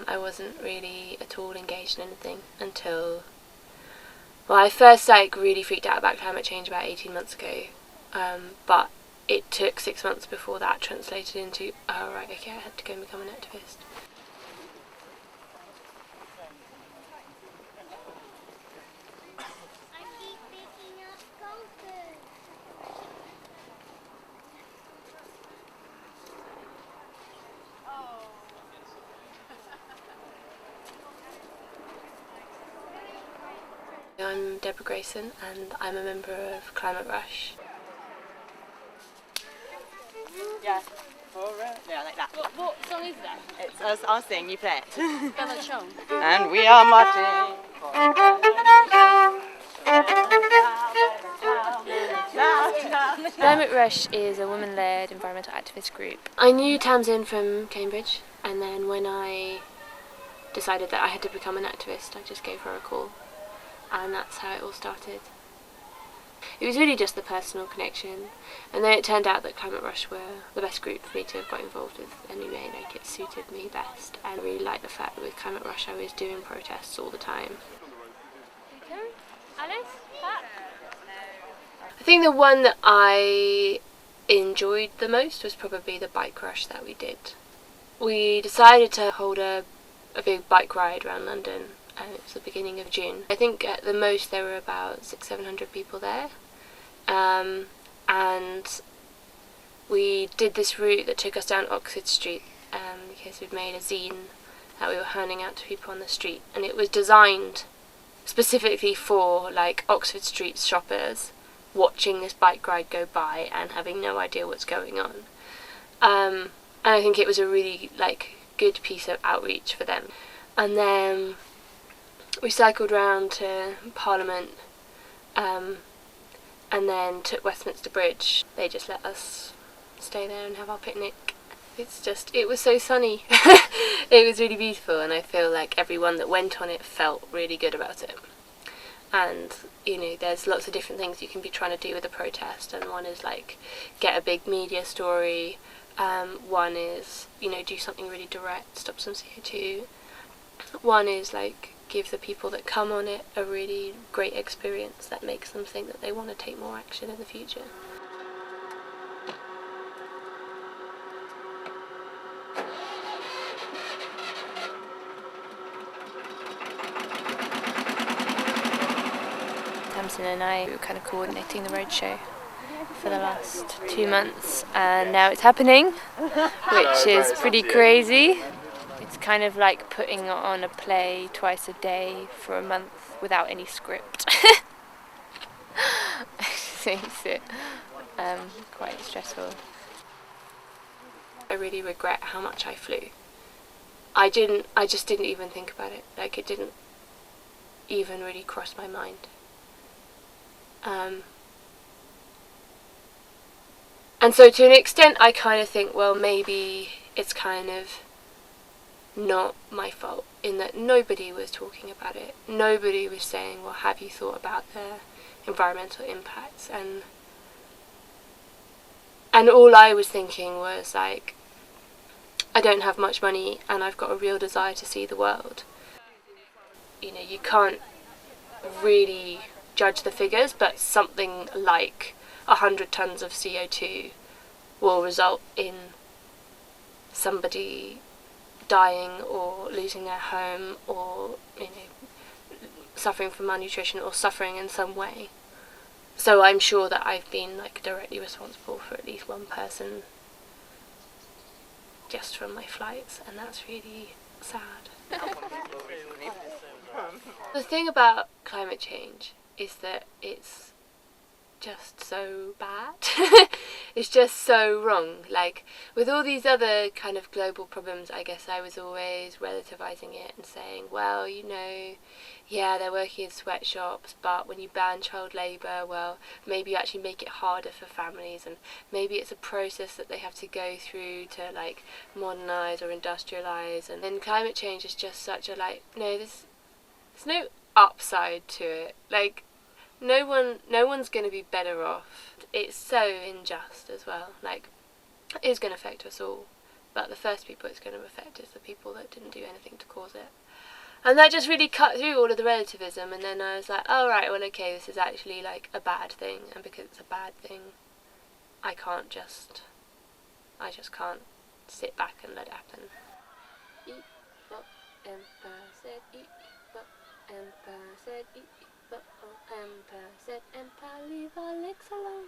I wasn't really at all engaged in anything until, well, I first really freaked out about climate change about 18 months ago, but it took 6 months before that translated into, oh right, okay, I had to go and become an activist. I'm Deborah and I'm a member of Climate Rush. Yeah. Yeah, like that. What song is that? It's us, our thing, you play it. Roadshow. And we are marching. Climate Rush is a woman-led environmental activist group. I knew Tamsin from Cambridge, and then when I decided that I had to become an activist, I just gave her a call, and that's how it all started. It was really just the personal connection, and then it turned out that Climate Rush were the best group for me to have got involved with anyway. Like, it suited me best, and I really liked the fact that with Climate Rush I was doing protests all the time. Alice? I think the one that I enjoyed the most was probably the bike rush that we did. We decided to hold a big bike ride around London, and it was the beginning of June. I think at the most there were about 600-700 people there, and we did this route that took us down Oxford Street because we'd made a zine that we were handing out to people on the street, and it was designed specifically for like Oxford Street shoppers watching this bike ride go by and having no idea what's going on. And I think it was a really good piece of outreach for them. And then we cycled round to Parliament, and then took Westminster Bridge. They just let us stay there and have our picnic. It was so sunny. It was really beautiful, and I feel like everyone that went on it felt really good about it. And there's lots of different things you can be trying to do with a protest, and one is get a big media story, one is do something really direct, stop some CO2, one is give the people that come on it a really great experience that makes them think that they want to take more action in the future. Tamsin and I were kind of coordinating the Roadshow for the last 2 months, and now it's happening, which is pretty crazy. It's kind of like putting on a play twice a day for a month without any script. It makes it quite stressful. I really regret how much I flew. I just didn't even think about it. It didn't even really cross my mind. And so to an extent I kind of think, well, maybe it's kind of not my fault in that nobody was talking about it. Nobody was saying, well, have you thought about the environmental impacts? And all I was thinking was I don't have much money and I've got a real desire to see the world. You can't really judge the figures, but something like 100 tons of CO2 will result in somebody dying or losing their home or suffering from malnutrition or suffering in some way. So I'm sure that I've been directly responsible for at least one person just from my flights, and that's really sad. The thing about climate change is that it's just so bad. It's just so wrong. With all these other kind of global problems, I guess I was always relativizing it and saying, well, yeah, they're working in sweatshops, but when you ban child labour, well, maybe you actually make it harder for families, and maybe it's a process that they have to go through to modernise or industrialise. And then climate change is just such a no, there's no upside to it. No one's going to be better off. It's so unjust as well. It's going to affect us all. but the first people it's going to affect is the people that didn't do anything to cause it. And that just really cut through all of the relativism, and then I was like, oh right, well okay, this is actually like a bad thing, and because it's a bad thing, I just can't sit back and let it happen. Eat, but Emperor said eat, but Emperor said eat, but Emperor said Emperor leave our legs alone.